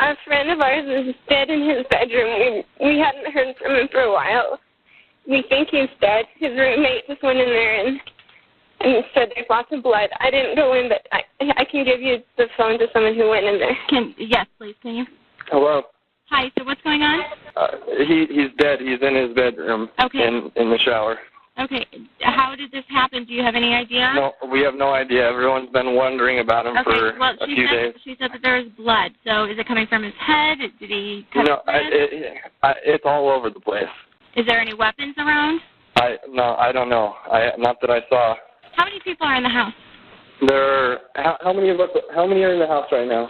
A friend of ours is dead in his bedroom. We hadn't heard from him for a while. We think he's dead. His roommate just went in there and said there's lots of blood. I didn't go in, but I can give you the phone to someone who went in there. Yes, please, can you? Hello. Hi, so what's going on? He's dead. He's in his bedroom. Okay. In the shower. Okay. How did this happen? Do you have any idea? No, we have no idea. Everyone's been wondering about him for a few days. She said that there was blood. So is it coming from his head? Did he cut his head? It's all over the place. Is there any weapons around? No, I don't know. Not that I saw. How many people are in the house? How many are in the house right now?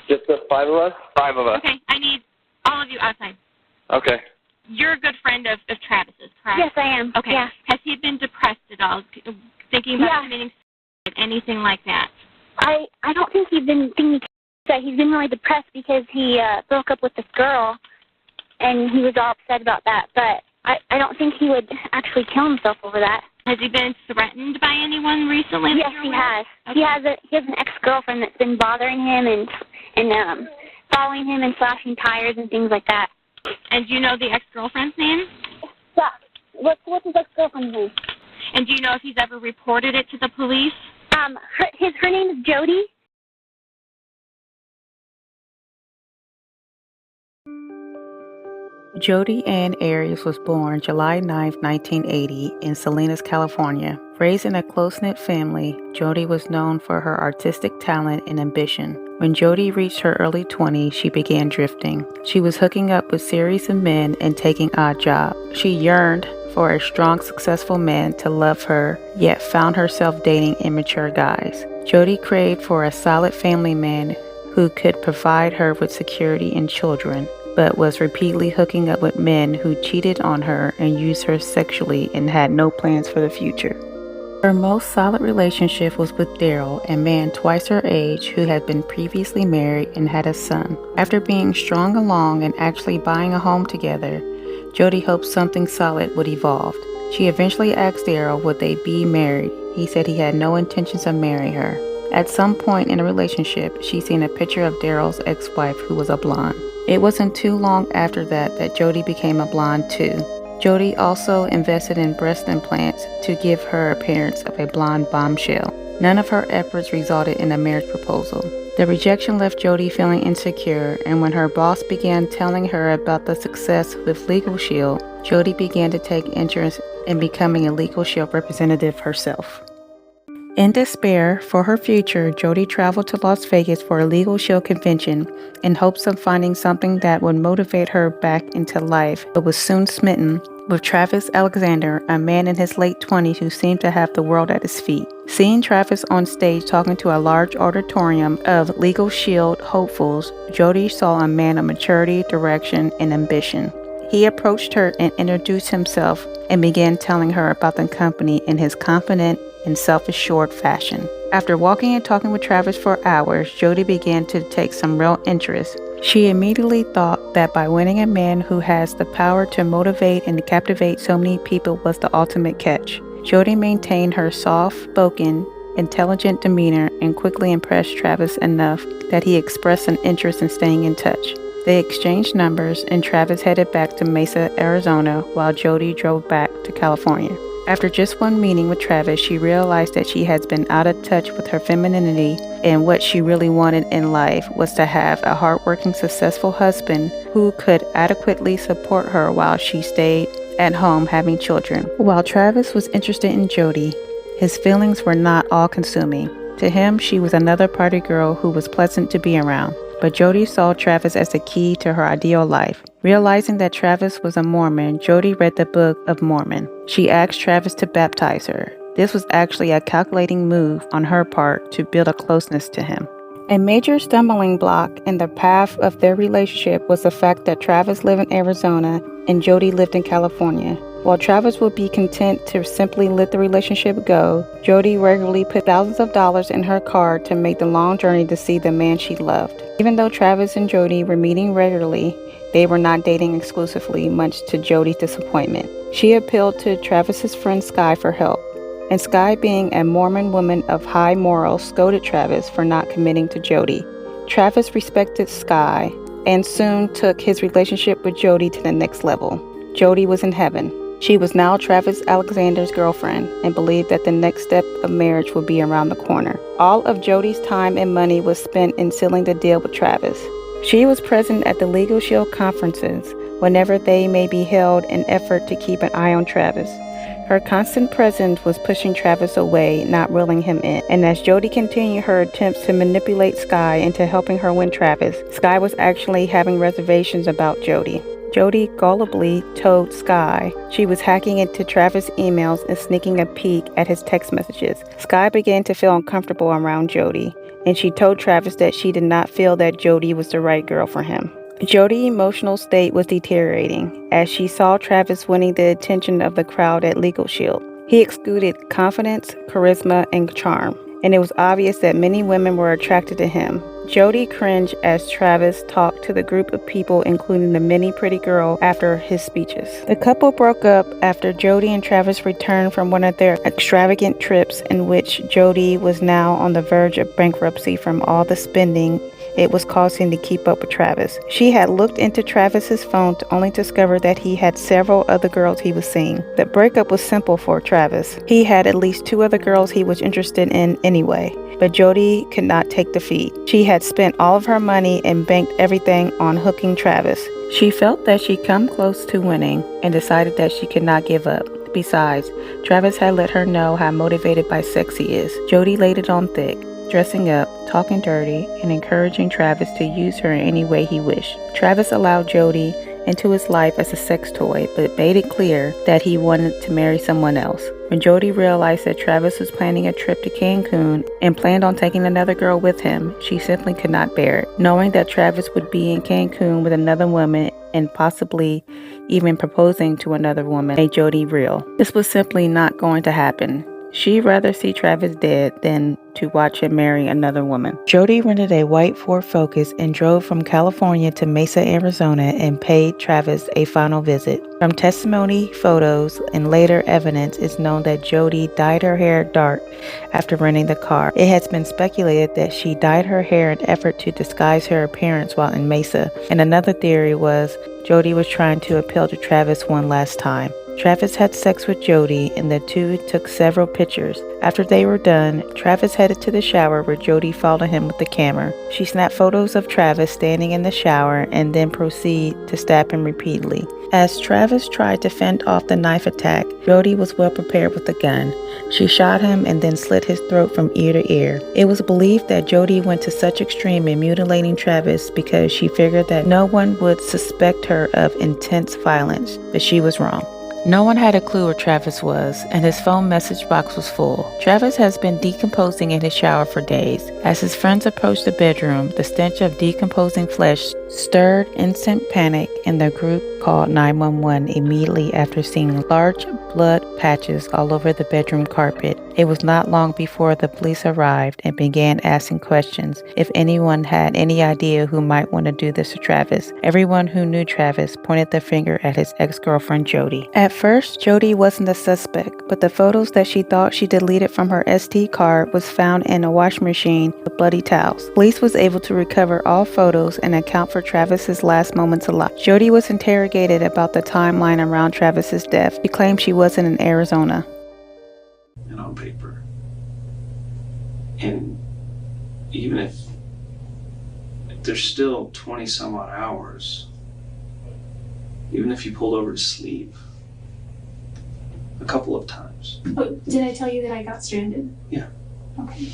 Just the 5 of us? 5 of us. Okay, I need all of you outside. Okay. You're a good friend of Travis's, correct? Yes, I am. Okay. Yeah. Has he been depressed at all, thinking about committing suicide, anything like that? I don't think he's been thinking that. He's been really depressed because he broke up with this girl, and he was all upset about that. But I don't think he would actually kill himself over that. Has he been threatened by anyone recently? Yes, he has. Okay. He has an ex-girlfriend that's been bothering him and following him and slashing tires and things like that. And do you know the ex-girlfriend's name? Yeah. What's his ex-girlfriend's name? And do you know if he's ever reported it to the police? Her name is Jodi. Jodi Arias was born July 9, 1980 in Salinas, California. Raised in a close-knit family, Jodi was known for her artistic talent and ambition. When Jodi reached her early 20s, she began drifting. She was hooking up with series of men and taking odd jobs. She yearned for a strong, successful man to love her, yet found herself dating immature guys. Jodi craved for a solid family man who could provide her with security and children, but was repeatedly hooking up with men who cheated on her and used her sexually and had no plans for the future. Her most solid relationship was with Daryl, a man twice her age who had been previously married and had a son. After being strung along and actually buying a home together, Jodi hoped something solid would evolve. She eventually asked Daryl would they be married. He said he had no intentions of marrying her. At some point in the relationship, she seen a picture of Daryl's ex-wife who was a blonde. It wasn't too long after that Jodi became a blonde too. Jodi also invested in breast implants to give her appearance of a blonde bombshell. None of her efforts resulted in a marriage proposal. The rejection left Jodi feeling insecure, and when her boss began telling her about the success with Legal Shield, Jodi began to take interest in becoming a Legal Shield representative herself. In despair for her future, Jodi traveled to Las Vegas for a Legal Shield convention in hopes of finding something that would motivate her back into life, but was soon smitten with Travis Alexander, a man in his late 20s who seemed to have the world at his feet. Seeing Travis on stage talking to a large auditorium of Legal Shield hopefuls, Jodi saw a man of maturity, direction, and ambition. He approached her and introduced himself and began telling her about the company in his confident and self-assured fashion. After walking and talking with Travis for hours, Jodi began to take some real interest. She immediately thought that by winning a man who has the power to motivate and captivate so many people was the ultimate catch. Jodi maintained her soft-spoken, intelligent demeanor and quickly impressed Travis enough that he expressed an interest in staying in touch. They exchanged numbers and Travis headed back to Mesa, Arizona, while Jodi drove back to California. After just one meeting with Travis, she realized that she had been out of touch with her femininity, and what she really wanted in life was to have a hardworking, successful husband who could adequately support her while she stayed at home having children. While Travis was interested in Jodi, his feelings were not all-consuming. To him, she was another party girl who was pleasant to be around. But Jodi saw Travis as the key to her ideal life. Realizing that Travis was a Mormon, Jodi read the Book of Mormon. She asked Travis to baptize her. This was actually a calculating move on her part to build a closeness to him. A major stumbling block in the path of their relationship was the fact that Travis lived in Arizona and Jodi lived in California. While Travis would be content to simply let the relationship go, Jodi regularly put thousands of dollars in her car to make the long journey to see the man she loved. Even though Travis and Jodi were meeting regularly, they were not dating exclusively, much to Jodi's disappointment. She appealed to Travis's friend Sky for help, and Sky, being a Mormon woman of high morals, scolded Travis for not committing to Jodi. Travis respected Sky, and soon took his relationship with Jodi to the next level. Jodi was in heaven. She was now Travis Alexander's girlfriend and believed that the next step of marriage would be around the corner. All of Jodi's time and money was spent in sealing the deal with Travis. She was present at the Legal Shield conferences whenever they may be held in an effort to keep an eye on Travis. Her constant presence was pushing Travis away, not reeling him in. And as Jodi continued her attempts to manipulate Sky into helping her win Travis, Sky was actually having reservations about Jodi. Jodi gullibly told Sky she was hacking into Travis' emails and sneaking a peek at his text messages. Sky began to feel uncomfortable around Jodi, and she told Travis that she did not feel that Jodi was the right girl for him. Jodi's emotional state was deteriorating as she saw Travis winning the attention of the crowd at Legal Shield. He exuded confidence, charisma, and charm, and it was obvious that many women were attracted to him. Jodi cringed as Travis talked to the group of people, including the many pretty girl, after his speeches. The couple broke up after Jodi and Travis returned from one of their extravagant trips in which Jodi was now on the verge of bankruptcy from all the spending it was causing to keep up with Travis. She had looked into Travis's phone to only discover that he had several other girls he was seeing. The breakup was simple for Travis. He had at least 2 other girls he was interested in anyway, but Jodi could not take defeat. She had spent all of her money and banked everything on hooking Travis. She felt that she'd come close to winning and decided that she could not give up. Besides, Travis had let her know how motivated by sex he is. Jodi laid it on thick, dressing up, talking dirty, and encouraging Travis to use her in any way he wished. Travis allowed Jodi into his life as a sex toy, but made it clear that he wanted to marry someone else. When Jodi realized that Travis was planning a trip to Cancun and planned on taking another girl with him, she simply could not bear it. Knowing that Travis would be in Cancun with another woman and possibly even proposing to another woman made Jodi reel. This was simply not going to happen. She'd rather see Travis dead than to watch him marry another woman. Jodi rented a white Ford Focus and drove from California to Mesa, Arizona, and paid Travis a final visit. From testimony, photos, and later evidence, it's known that Jodi dyed her hair dark after renting the car. It has been speculated that she dyed her hair in an effort to disguise her appearance while in Mesa, and another theory was Jodi was trying to appeal to Travis one last time. Travis had sex with Jodi, and the two took several pictures. After they were done, Travis headed to the shower where Jodi followed him with the camera. She snapped photos of Travis standing in the shower and then proceeded to stab him repeatedly. As Travis tried to fend off the knife attack, Jodi was well prepared with the gun. She shot him and then slit his throat from ear to ear. It was believed that Jodi went to such extreme in mutilating Travis because she figured that no one would suspect her of intense violence, but she was wrong. No one had a clue where Travis was, and his phone message box was full. Travis has been decomposing in his shower for days. As his friends approached the bedroom, the stench of decomposing flesh stirred instant panic, and the group called 911 immediately after seeing large blood patches all over the bedroom carpet. It was not long before the police arrived and began asking questions if anyone had any idea who might want to do this to Travis. Everyone who knew Travis pointed the finger at his ex-girlfriend Jodi. At first, Jodi wasn't a suspect, but the photos that she thought she deleted from her SD card was found in a washing machine with bloody towels. Police was able to recover all photos and account for Travis's last moments alive. Jodi was interrogated about the timeline around Travis's death. She claimed she wasn't in Arizona. And on paper. And even if there's still 20 some odd hours, even if you pulled over to sleep a couple of times. Oh, did I tell you that I got stranded? Yeah. Okay.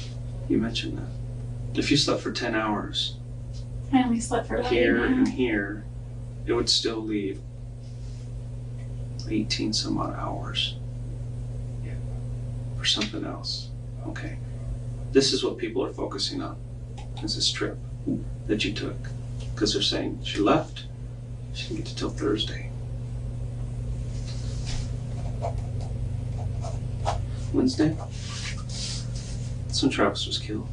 You mentioned that. If you slept for 10 hours, I only slept for about here 8 and hours. here, it would still leave 18 some odd hours for something else. Okay. This is what people are focusing on, is this trip that you took. Because they're saying she left, she didn't get to till Thursday. Wednesday? That's when Travis was killed.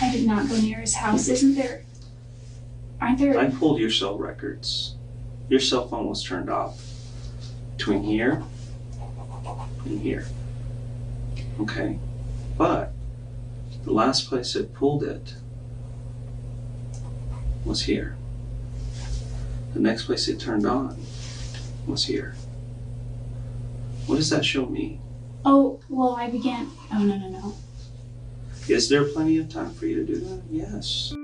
I did not go near his house. Aren't there? I pulled your cell records. Your cell phone was turned off between here and here. Okay? But The last place it pulled it was here. The next place it turned on was here. What does that show me? Oh, well, no. Is there plenty of time for you to do that? Yes.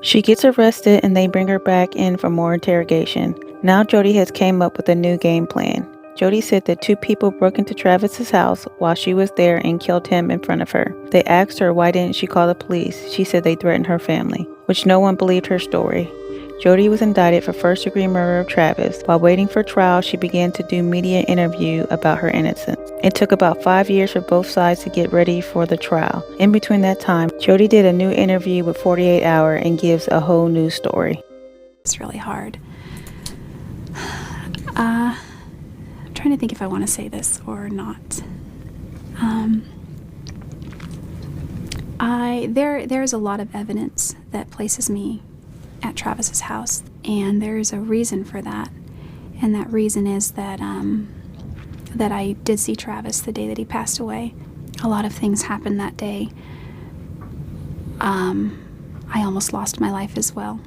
She gets arrested and they bring her back in for more interrogation. Now Jodi has came up with a new game plan. Jodi said that 2 people broke into Travis's house while she was there and killed him in front of her. They asked her why didn't she call the police. She said they threatened her family, which no one believed her story. Jodi was indicted for first-degree murder of Travis. While waiting for trial, she began to do media interview about her innocence. It took about 5 years for both sides to get ready for the trial. In between that time, Jodi did a new interview with 48 Hour and gives a whole new story. It's really hard. I'm trying to think if I want to say this or not. There's a lot of evidence that places me at Travis's house, and there's a reason for that, and that reason is that that I did see Travis the day that he passed away. A lot of things happened that day. I almost lost my life as well.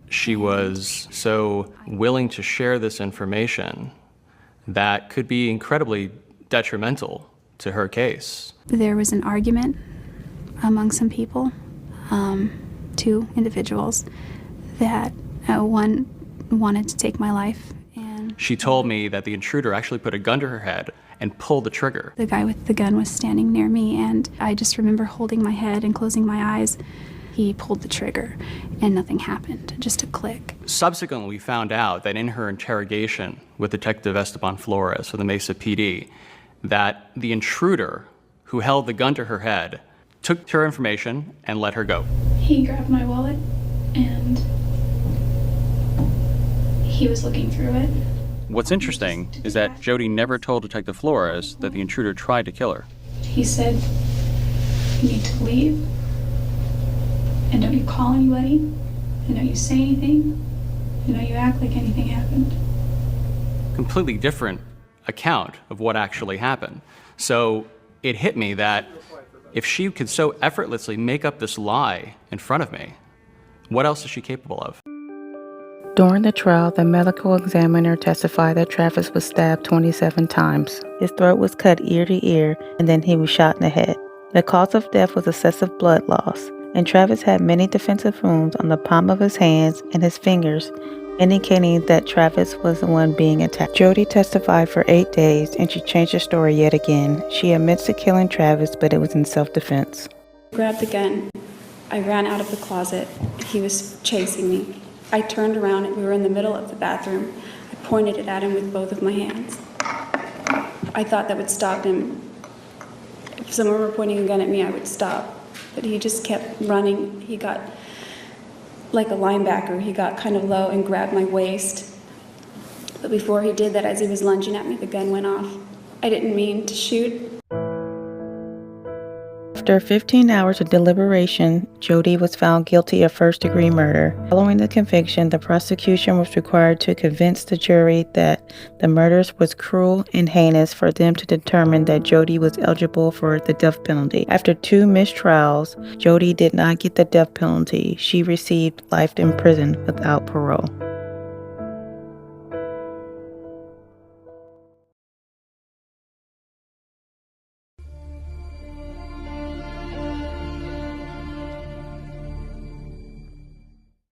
She was so willing to share this information that could be incredibly detrimental to her case. There was an argument among some people, 2 individuals, that one wanted to take my life. And she told me that the intruder actually put a gun to her head and pulled the trigger. The guy with the gun was standing near me, and I just remember holding my head and closing my eyes. He pulled the trigger, and nothing happened, just a click. Subsequently, we found out that in her interrogation with Detective Esteban Flores of the Mesa PD, that the intruder who held the gun to her head took her information and let her go. He grabbed my wallet, and he was looking through it. What's interesting is that Jodi never told Detective Flores that the intruder tried to kill her. He said, "You need to leave, and don't you call anybody, and don't you say anything, and don't you act like anything happened." Completely different account of what actually happened. So it hit me that if she could so effortlessly make up this lie in front of me, what else is she capable of? During the trial, the medical examiner testified that Travis was stabbed 27 times. His throat was cut ear to ear, and then he was shot in the head. The cause of death was excessive blood loss, and Travis had many defensive wounds on the palm of his hands and his fingers, indicating that Travis was the one being attacked. Jodi testified for 8 days, and she changed her story yet again. She admits to killing Travis, but it was in self-defense. I grabbed the gun. I ran out of the closet. He was chasing me. I turned around, and we were in the middle of the bathroom. I pointed it at him with both of my hands. I thought that would stop him. If someone were pointing a gun at me, I would stop. But he just kept running. He got like a linebacker. He got kind of low and grabbed my waist. But before he did that, as he was lunging at me, the gun went off. I didn't mean to shoot. After 15 hours of deliberation, Jodi was found guilty of first-degree murder. Following the conviction, the prosecution was required to convince the jury that the murders was cruel and heinous for them to determine that Jodi was eligible for the death penalty. After 2 missed trials, Jodi did not get the death penalty. She received life in prison without parole.